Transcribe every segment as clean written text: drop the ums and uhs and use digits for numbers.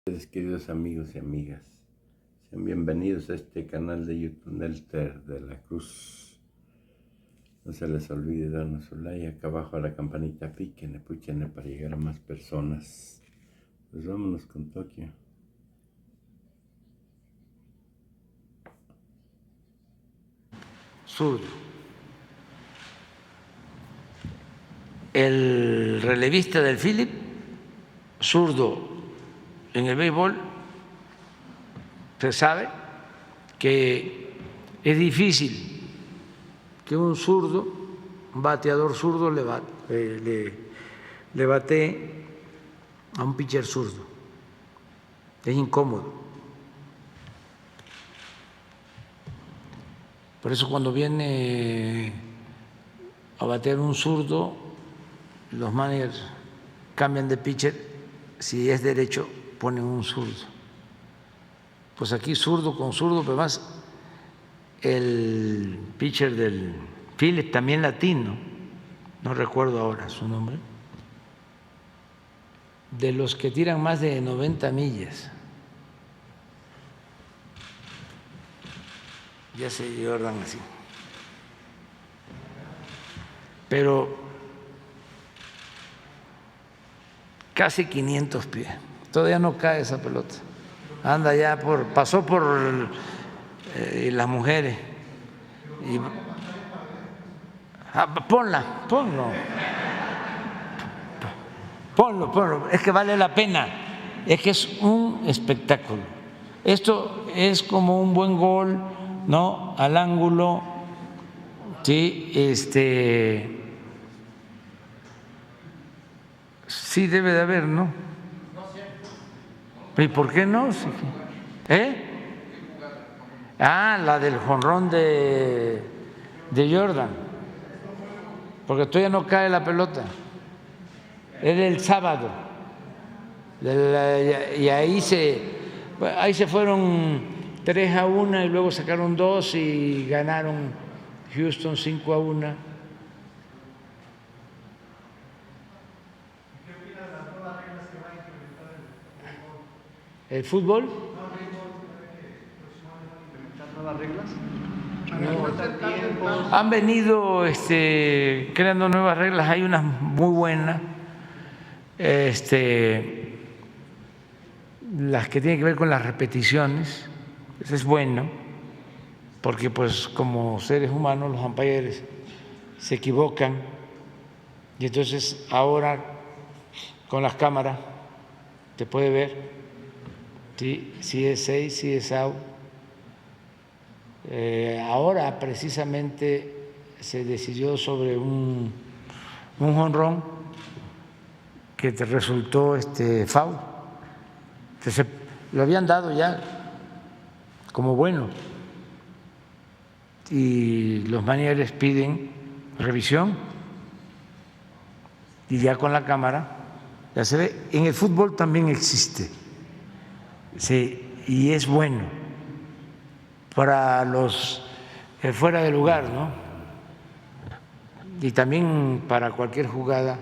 Queridos amigos y amigas, sean bienvenidos a este canal de YouTube Nelter de la Cruz. No se les olvide darnos su like, acá abajo a la campanita, píquenle, púchenle para llegar a más personas. Pues vámonos con Tokio. Zurdo. El relevista del Philip, zurdo. En el béisbol se sabe que es difícil que un zurdo, un bateador zurdo le batee a un pitcher zurdo. Es incómodo. Por eso cuando viene a batear un zurdo, los managers cambian de pitcher. Si es derecho, ponen un zurdo. Pues aquí zurdo con zurdo, pero más el pitcher del Phillips, también latino, no recuerdo ahora su nombre, de los que tiran más de 90 millas. Ya se Jordan así. Pero casi 500 pies. Todavía no cae esa pelota. Anda ya pasó por las mujeres. Y, ponlo. Es que vale la pena. Es que es un espectáculo. Esto es como un buen gol, ¿no? Al ángulo, sí, sí debe de haber, ¿no? ¿Y por qué no? La del jonrón de Jordan, porque todavía no cae la pelota. Es del sábado. Y ahí se fueron 3-1 y luego sacaron 2 y ganaron Houston 5-1. ¿El fútbol? ¿Nuevas reglas? Han venido creando nuevas reglas, hay unas muy buenas, las que tienen que ver con las repeticiones. Eso es bueno, porque pues como seres humanos los umpires se equivocan y entonces ahora con las cámaras te puede ver si es 6, si es out. Ahora precisamente se decidió sobre un jonrón que te resultó foul. Entonces, lo habían dado ya como bueno y los managers piden revisión y ya con la cámara ya se ve. En el fútbol también existe. Sí, y es bueno para los fuera de lugar, ¿no? Y también para cualquier jugada.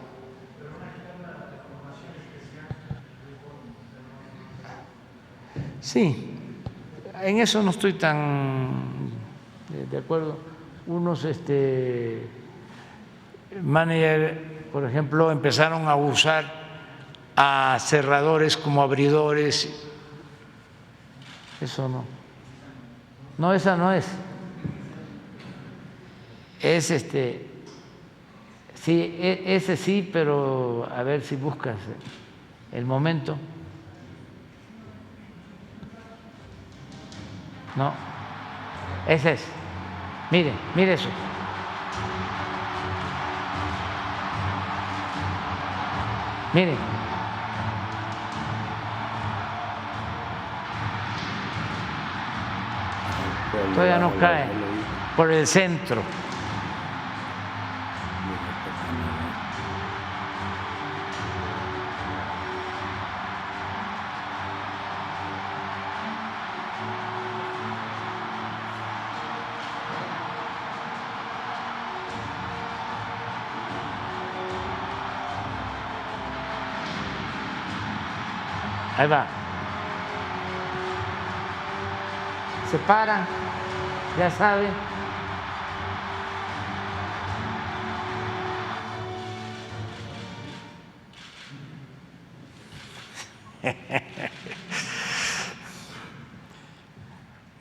Sí, en eso no estoy tan de acuerdo. Unos managers, por ejemplo, empezaron a usar a cerradores como abridores. Eso no. No, esa no es. Es sí, ese sí, pero a ver si buscas el momento. No, ese es. Mire eso. Mire. Todavía no cae por el centro. Ahí va. se paran, ya sabe.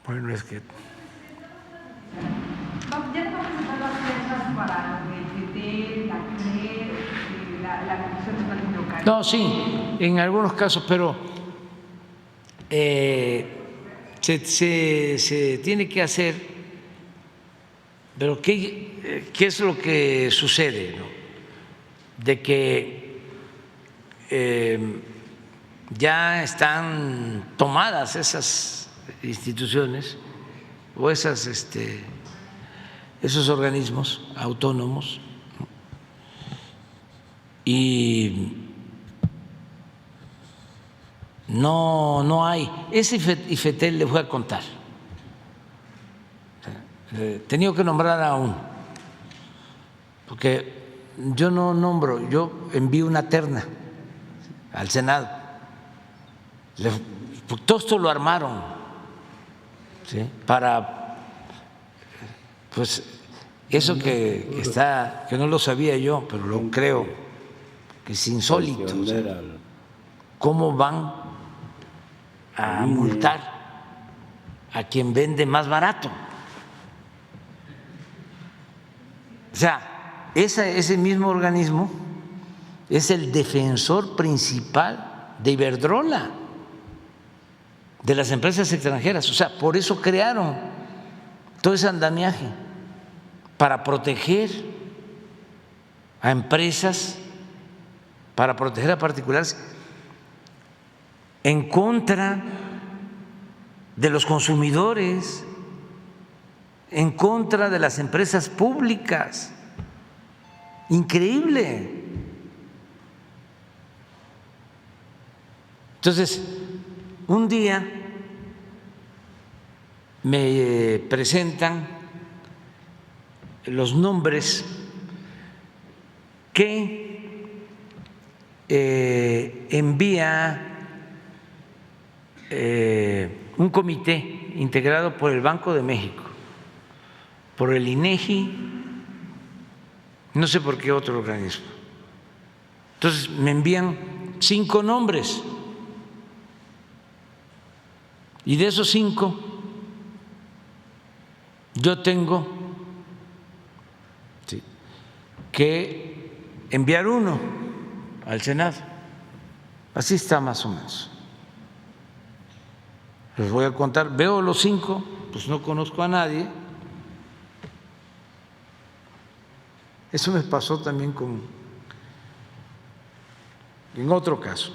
Bueno, es que ya te va a presentar las fechas para el PT, la CRE, la Comisión Nacional Local. no, sí, en algunos casos, pero se tiene que hacer, pero ¿qué es lo que sucede? ¿No? De que ya están tomadas esas instituciones o esos organismos autónomos y no hay. Ese IFETEL les voy a contar. Tenía que nombrar a uno, porque yo no nombro, yo envío una terna al Senado. Todo esto lo armaron, ¿sí? Para, pues, eso que está, que no lo sabía yo, pero lo creo, que es insólito. O sea, ¿cómo van a multar a quien vende más barato? O sea, ese mismo organismo es el defensor principal de Iberdrola, de las empresas extranjeras. O sea, por eso crearon todo ese andamiaje, para proteger a empresas, para proteger a particulares, en contra de los consumidores, en contra de las empresas públicas. Increíble. Entonces, un día me presentan los nombres que envía un comité integrado por el Banco de México, por el INEGI, no sé por qué otro organismo. Entonces me envían 5 nombres y de esos 5 yo tengo que enviar uno al Senado. Así está más o menos. Les voy a contar, veo los 5, pues no conozco a nadie. Eso me pasó también en otro caso.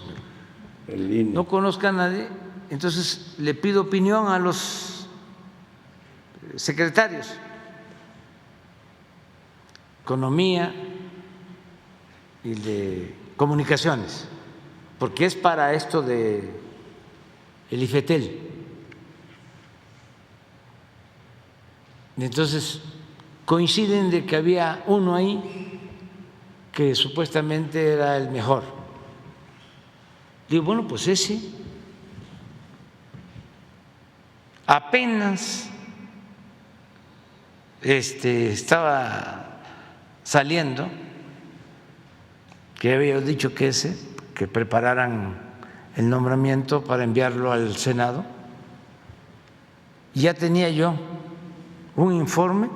No conozco a nadie, entonces le pido opinión a los secretarios, Economía y de Comunicaciones, porque es para esto de el IFETEL. Entonces coinciden de que había uno ahí que supuestamente era el mejor. Digo, bueno, pues ese apenas estaba saliendo, que había dicho que prepararan el nombramiento para enviarlo al Senado. Ya tenía yo un informe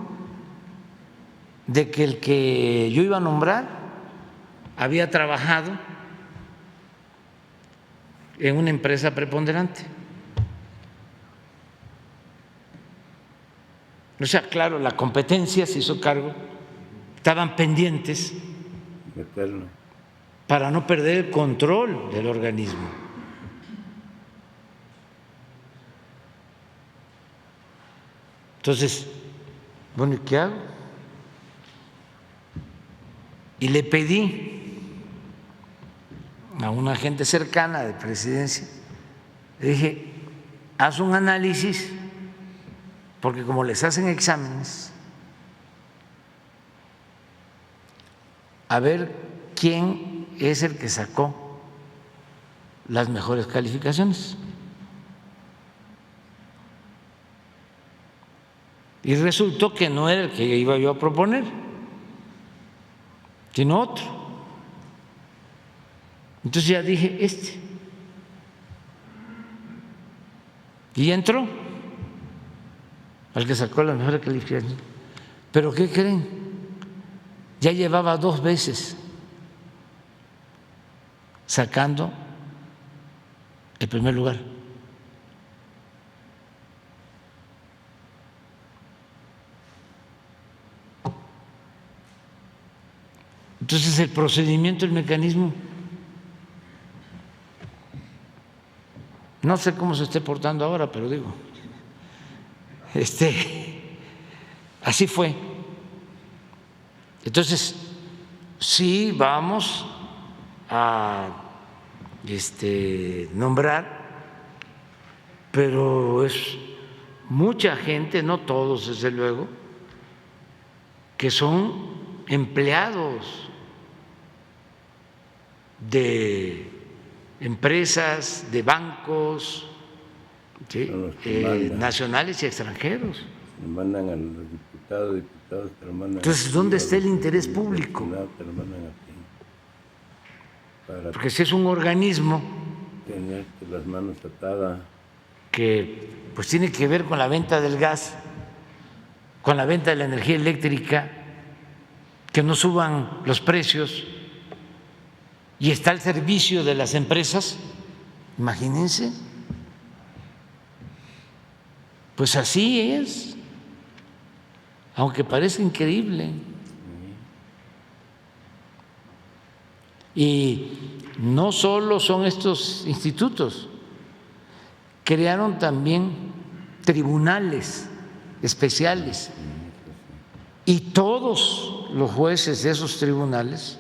de que el que yo iba a nombrar había trabajado en una empresa preponderante. O sea, claro, la competencia se hizo cargo, estaban pendientes para no perder el control del organismo. Entonces, bueno, ¿y qué hago? Y le pedí a una gente cercana de Presidencia, le dije, haz un análisis, porque como les hacen exámenes, a ver quién es el que sacó las mejores calificaciones. Y resultó que no era el que iba yo a proponer, sino otro. Entonces ya dije, y entró al que sacó la mejor calificación. ¿Pero qué creen? Ya llevaba 2 veces sacando el primer lugar. Entonces el procedimiento, el mecanismo, no sé cómo se esté portando ahora, pero digo, así fue. Entonces, sí vamos a nombrar, pero es mucha gente, no todos desde luego, que son empleados de empresas, de bancos, ¿sí? Nacionales y extranjeros. Le mandan a los diputados te lo mandan. Entonces, ¿dónde está el interés público? Te lo mandan a ti. Porque si es un organismo tenerte las manos atadas, que pues tiene que ver con la venta del gas, con la venta de la energía eléctrica, que no suban los precios, y está al servicio de las empresas, imagínense, pues así es, aunque parece increíble. Y no solo son estos institutos, crearon también tribunales especiales y todos los jueces de esos tribunales,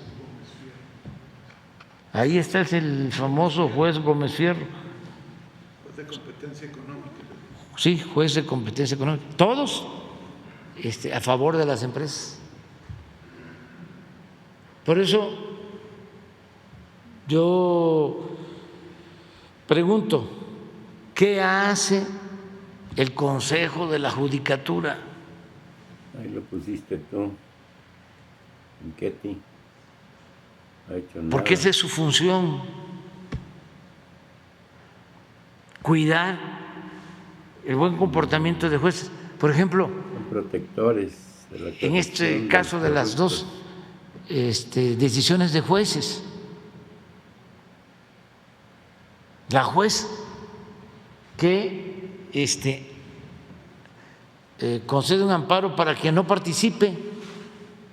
ahí está el famoso juez Gómez Fierro. Juez de competencia económica. Sí, juez de competencia económica. Todos a favor de las empresas. Por eso yo pregunto, ¿qué hace el Consejo de la Judicatura? ahí lo pusiste tú, en Ketty. No ha hecho nada. Porque esa es su función, cuidar el buen comportamiento de jueces. Por ejemplo, Son protectores de la en este caso de las 2 decisiones de jueces, la juez que concede un amparo para que no participe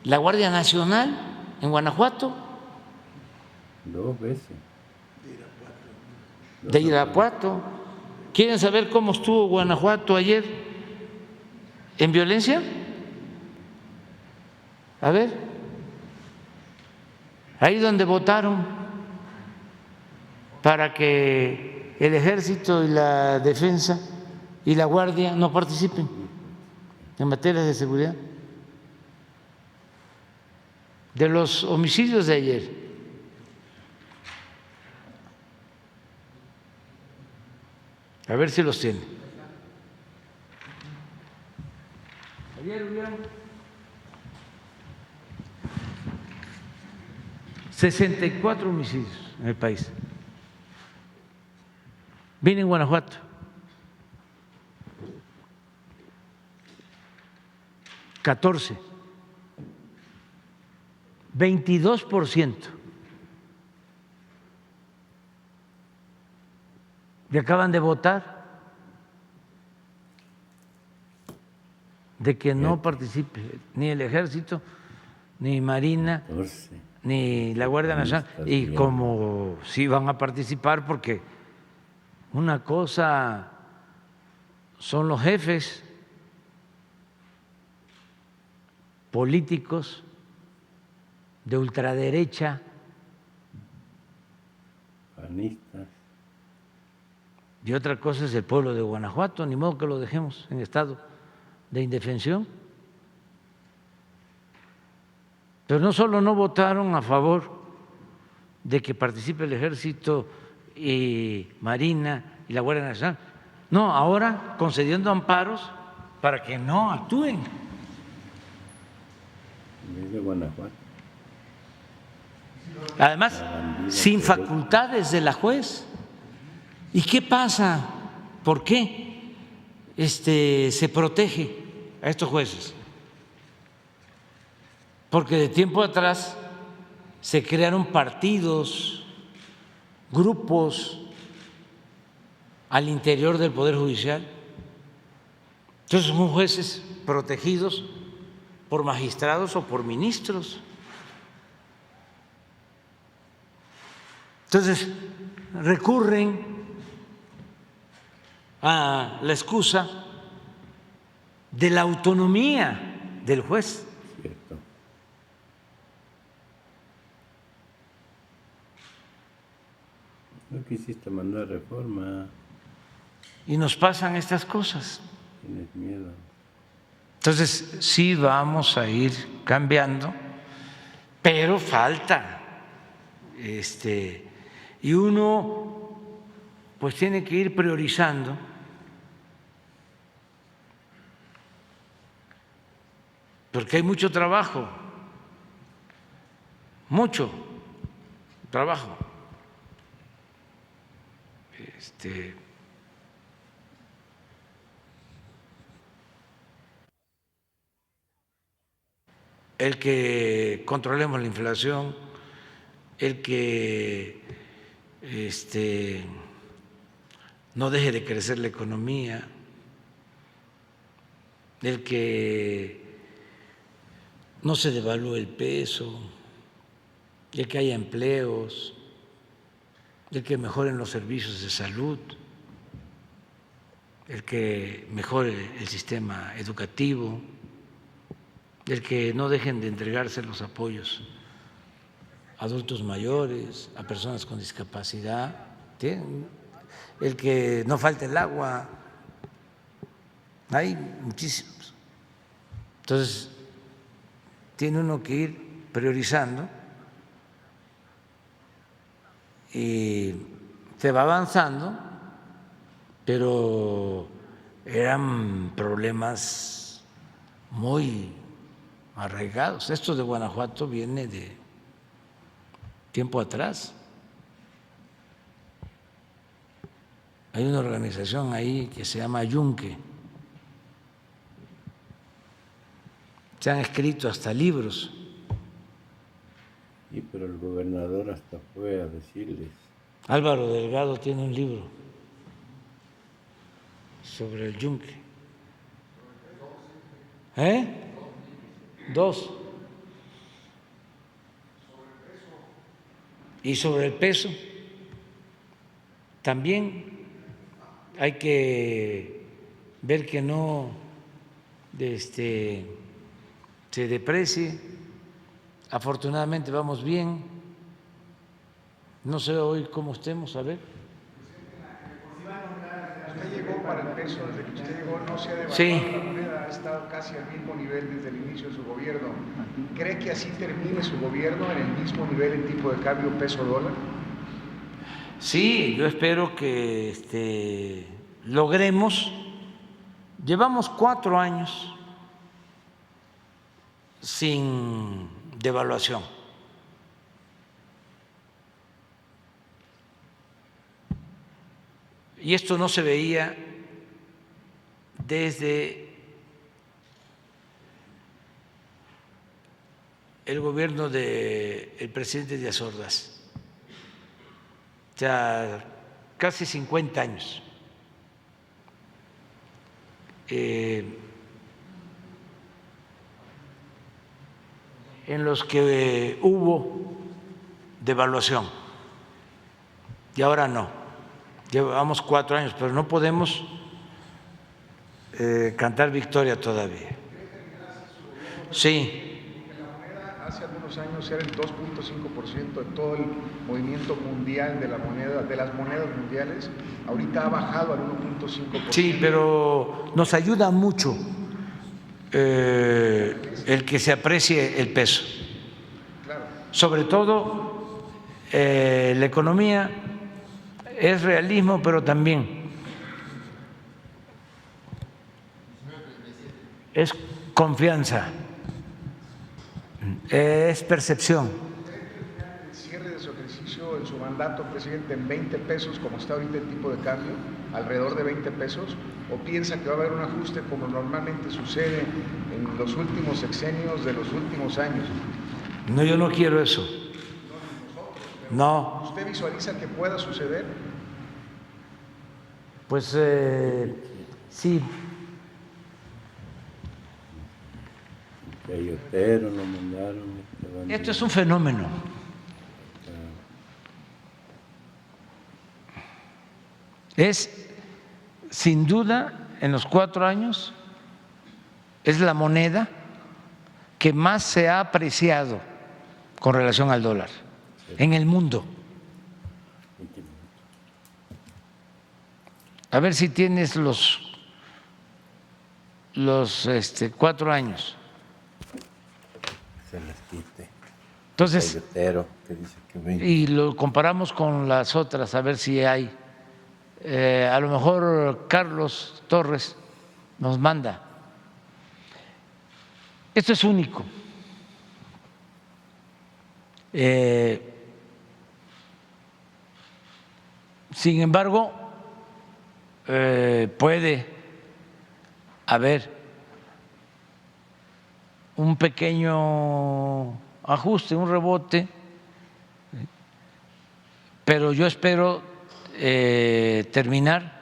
la Guardia Nacional en Guanajuato, 2 veces. de Irapuato. ¿Quieren saber cómo estuvo Guanajuato ayer en violencia? A ver, ahí donde votaron para que el Ejército y la Defensa y la Guardia no participen en materia de seguridad. De los homicidios de ayer, a ver si los tiene. Ayer hubieron 64 homicidios en el país. Vine en Guanajuato. 14. 22%. Y acaban de votar de que no participe ni el Ejército, ni Marina, 14. ni la Guardia Nacional. Y como sí van a participar, porque una cosa son los jefes políticos de ultraderecha, Panistas. y otra cosa es el pueblo de Guanajuato, ni modo que lo dejemos en estado de indefensión. Pero no solo no votaron a favor de que participe el Ejército y Marina y la Guardia Nacional, no, ahora concediendo amparos para que no actúen. Es de Guanajuato. Además, sin facultades de la juez. ¿Y qué pasa? ¿Por qué se protege a estos jueces? Porque de tiempo atrás se crearon partidos, grupos al interior del Poder Judicial. Entonces son jueces protegidos por magistrados o por ministros. Entonces recurren a la excusa de la autonomía del juez. Cierto. No quisiste mandar reforma, Y nos pasan estas cosas. tienes miedo. Entonces sí vamos a ir cambiando, pero falta. Y uno pues tiene que ir priorizando porque hay mucho trabajo, mucho trabajo. El que controlemos la inflación, el que no deje de crecer la economía, el que no se devalúe el peso, el que haya empleos, el que mejoren los servicios de salud, el que mejore el sistema educativo, el que no dejen de entregarse los apoyos a adultos mayores, a personas con discapacidad, el que no falte el agua, hay muchísimos. Entonces, tiene uno que ir priorizando y se va avanzando, pero eran problemas muy arraigados. Esto de Guanajuato viene de tiempo atrás. Hay una organización ahí que se llama Yunque. Se han escrito hasta libros. Sí, pero el gobernador hasta fue a decirles. Álvaro Delgado tiene un libro sobre el Yunque. Dos. Y sobre el peso, también hay que ver que no se deprecie. Afortunadamente vamos bien. No sé hoy cómo estemos, a ver. Usted llegó para el peso, desde que usted llegó no se ha devaluado Sí. la moneda, ha estado casi al mismo nivel desde el inicio de su gobierno. ¿Cree que así termine su gobierno en el mismo nivel en tipo de cambio peso-dólar? Sí, yo espero que logremos. Llevamos 4 años sin devaluación. Y esto no se veía desde el gobierno del presidente Díaz Ordaz, ya casi 50 años. En los que hubo devaluación y ahora no. Llevamos 4 años, pero no podemos cantar victoria todavía. Sí. Hace algunos años era el 2.5% de todo el movimiento mundial de la moneda, de las monedas mundiales. Ahorita ha bajado al 1.5%. Sí, pero nos ayuda mucho el que se aprecie el peso. Claro. Sobre todo la economía es realismo, pero también es confianza, es percepción. El cierre de su ejercicio en su mandato, presidente, en 20 pesos, como está ahorita el tipo de cambio, alrededor de 20 pesos, o piensa que va a haber un ajuste como normalmente sucede en los últimos sexenios de los últimos años? No, yo no quiero eso. No. ¿Usted visualiza que pueda suceder? Pues sí. Que Otero lo mandaron. Esto es un fenómeno. Es, sin duda, en los 4 años, es la moneda que más se ha apreciado con relación al dólar en el mundo. A ver si tienes los 4 años. Se les quite. Entonces, Otero, que dice que 20. y lo comparamos con las otras, a ver si hay. A lo mejor Carlos Torres nos manda. Esto es único. Sin embargo, puede haber un pequeño ajuste, un rebote, pero yo espero terminar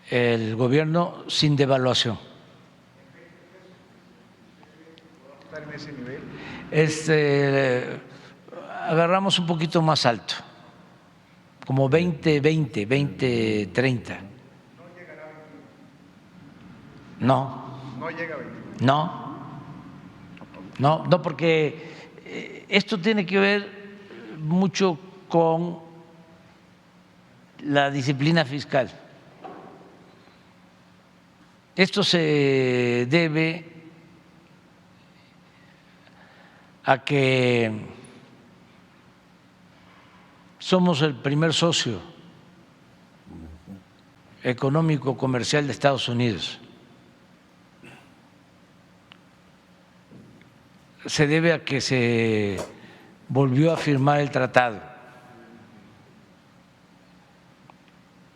el gobierno sin devaluación. ¿Estar en ese nivel? Agarramos un poquito más alto, como 20-20, 20-30. No. No llega a 20. No, porque esto tiene que ver mucho con la disciplina fiscal. Esto se debe a que somos el primer socio económico comercial de Estados Unidos. Se debe a que se volvió a firmar el tratado.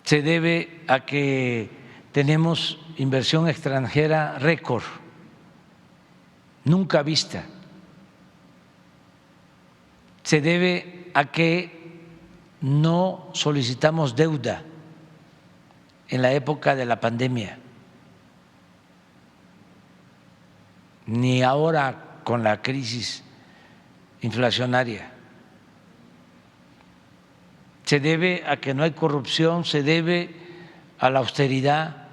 Se debe a que tenemos inversión extranjera récord, nunca vista. Se debe a que no solicitamos deuda en la época de la pandemia, ni ahora con la crisis inflacionaria. Se debe a que no hay corrupción, se debe a la austeridad,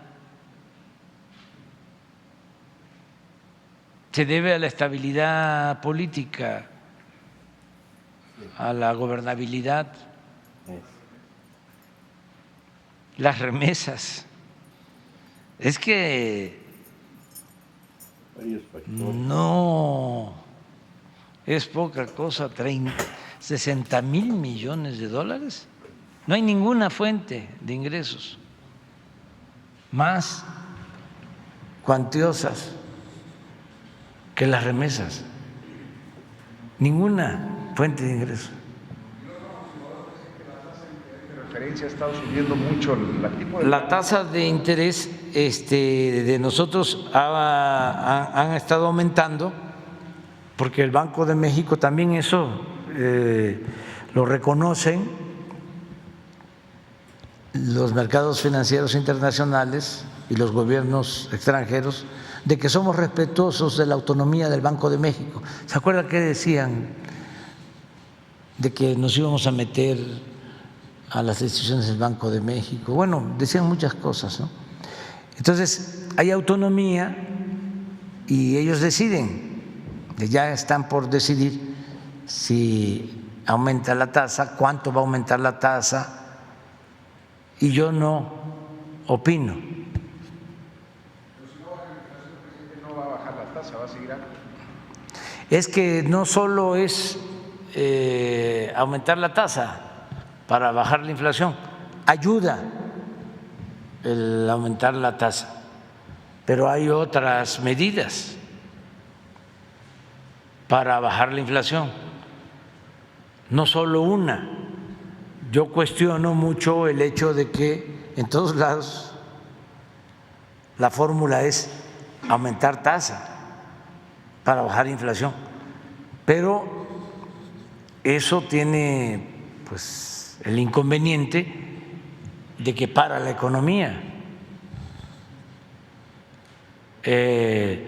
se debe a la estabilidad política, a la gobernabilidad, las remesas. Es que no es poca cosa, 60 mil millones de dólares. No hay ninguna fuente de ingresos más cuantiosas que las remesas. Ninguna fuente de ingresos. De referencia ha estado subiendo mucho la tasa de interés de nosotros han estado aumentando, porque el Banco de México también eso lo reconocen los mercados financieros internacionales y los gobiernos extranjeros, de que somos respetuosos de la autonomía del Banco de México. ¿Se acuerda qué decían? De que nos íbamos a meter a las decisiones del Banco de México. Bueno, decían muchas cosas, ¿no? Entonces, hay autonomía y ellos deciden, ya están por decidir si aumenta la tasa, cuánto va a aumentar la tasa, y yo no opino. No va a bajar la tasa, va a seguir alta. Es que no solo es aumentar la tasa para bajar la inflación, ayuda el aumentar la tasa, pero hay otras medidas para bajar la inflación, no solo una. Yo cuestiono mucho el hecho de que en todos lados la fórmula es aumentar tasa para bajar inflación, pero eso tiene pues el inconveniente de que para la economía, se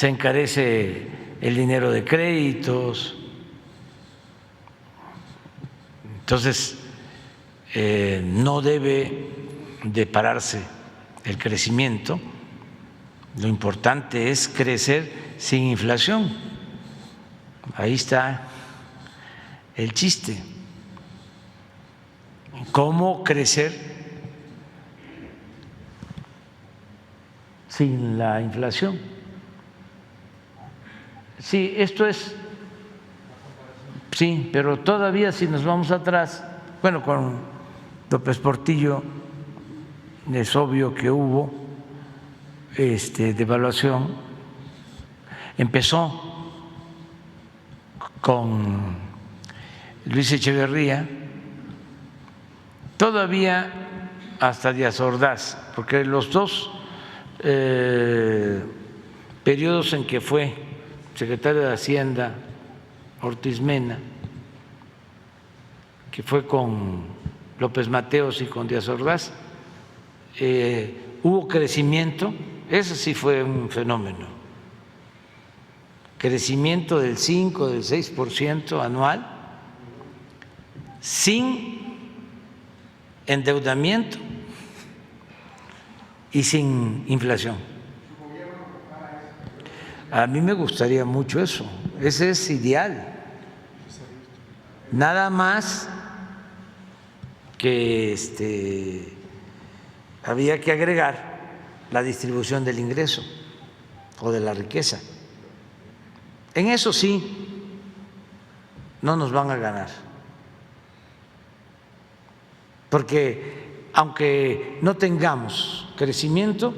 encarece el dinero de créditos, entonces no debe de pararse el crecimiento. Lo importante es crecer sin inflación. Ahí está el chiste. ¿Cómo crecer sin la inflación? Sí, esto es, sí, pero todavía si nos vamos atrás, bueno, con López Portillo es obvio que hubo devaluación. Empezó con Luis Echeverría, todavía hasta Díaz Ordaz, porque los dos periodos en que fue secretario de Hacienda Ortiz Mena, que fue con López Mateos y con Díaz Ordaz, hubo crecimiento. Eso sí fue un fenómeno, crecimiento del 5, del 6% anual, sin endeudamiento y sin inflación. A mí me gustaría mucho eso, ese es ideal. Nada más que había que agregar la distribución del ingreso o de la riqueza. En eso sí, no nos van a ganar, porque aunque no tengamos crecimiento,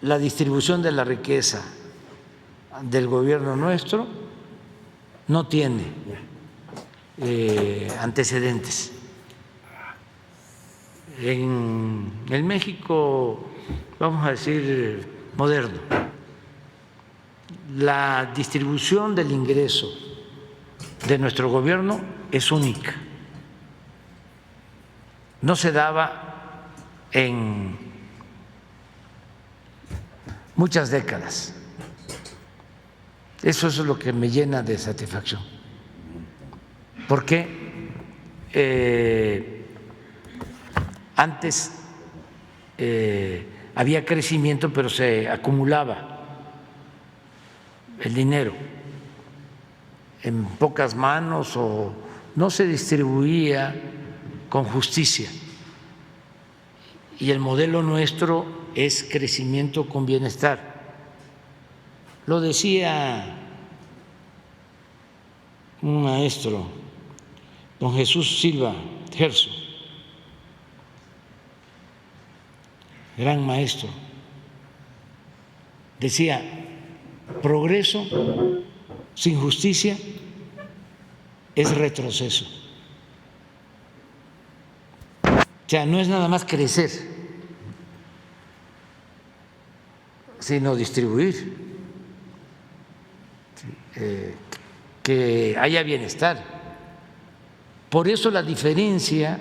la distribución de la riqueza del gobierno nuestro no tiene antecedentes. En el México, vamos a decir, moderno, la distribución del ingreso de nuestro gobierno es única. No se daba en muchas décadas. Eso es lo que me llena de satisfacción, porque antes había crecimiento, pero se acumulaba el dinero en pocas manos o no se distribuía con justicia. Y el modelo nuestro es crecimiento con bienestar. Lo decía un maestro, don Jesús Silva Gerso, gran maestro, decía: progreso sin justicia es retroceso. O sea, no es nada más crecer, sino distribuir, que haya bienestar. Por eso la diferencia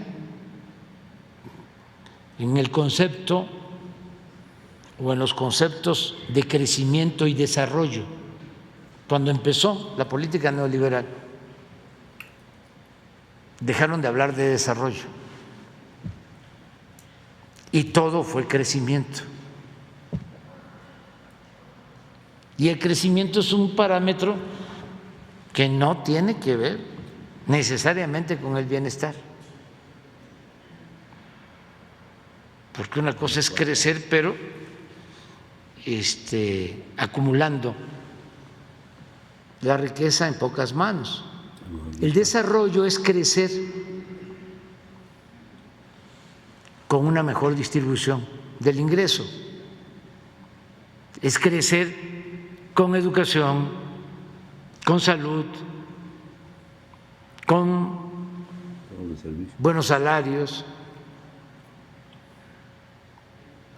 en el concepto o en los conceptos de crecimiento y desarrollo. Cuando empezó la política neoliberal, dejaron de hablar de desarrollo y todo fue crecimiento. Y el crecimiento es un parámetro que no tiene que ver necesariamente con el bienestar, porque una cosa es crecer, pero acumulando la riqueza en pocas manos. El desarrollo es crecer con una mejor distribución del ingreso, es crecer con educación, con salud, con buenos salarios.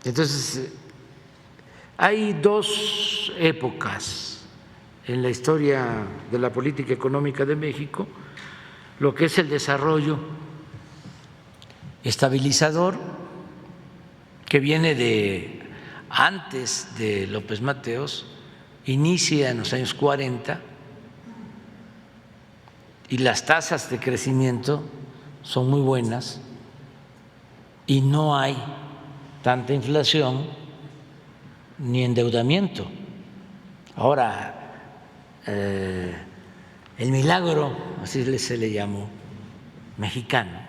Entonces, hay dos épocas en la historia de la política económica de México: lo que es el desarrollo estabilizador, que viene de antes de López Mateos, inicia en los años 40, y las tasas de crecimiento son muy buenas y no hay tanta inflación ni endeudamiento. Ahora, el milagro, así se le llamó, mexicano,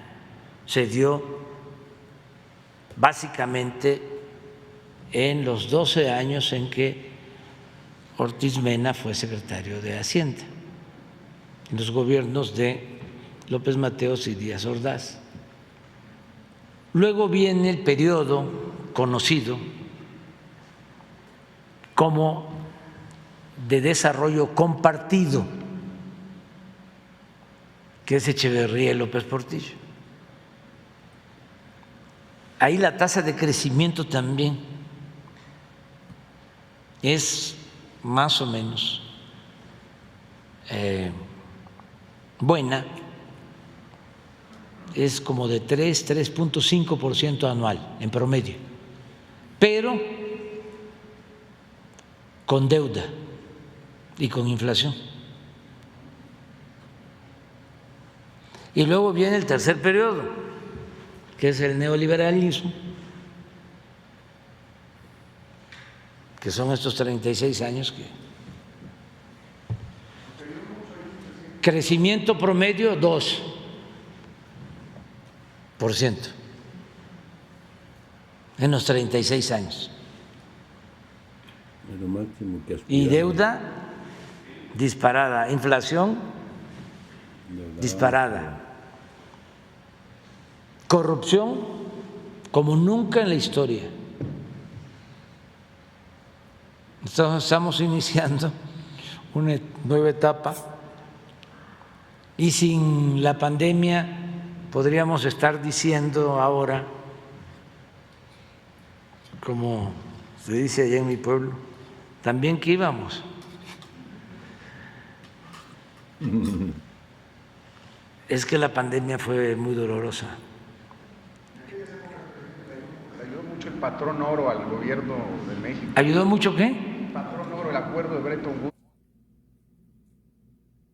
se dio básicamente en los 12 años en que Ortiz Mena fue secretario de Hacienda, en los gobiernos de López Mateos y Díaz Ordaz. Luego viene el periodo conocido como de desarrollo compartido, que es Echeverría y López Portillo. Ahí la tasa de crecimiento también es más o menos buena, es como de 3.5% anual en promedio, pero con deuda y con inflación. Y luego viene el tercer periodo, que es el neoliberalismo, que son estos 36 años que crecimiento promedio 2%, en los 36 años. Lo máximo que Y deuda disparada, inflación disparada, corrupción como nunca en la historia. Estamos iniciando una nueva etapa y sin la pandemia podríamos estar diciendo ahora, como se dice allá en mi pueblo, también que íbamos. Es que la pandemia fue muy dolorosa. Ayudó mucho el patrón oro al gobierno de México. ¿Ayudó mucho qué? El patrón oro, el acuerdo de Bretton Woods.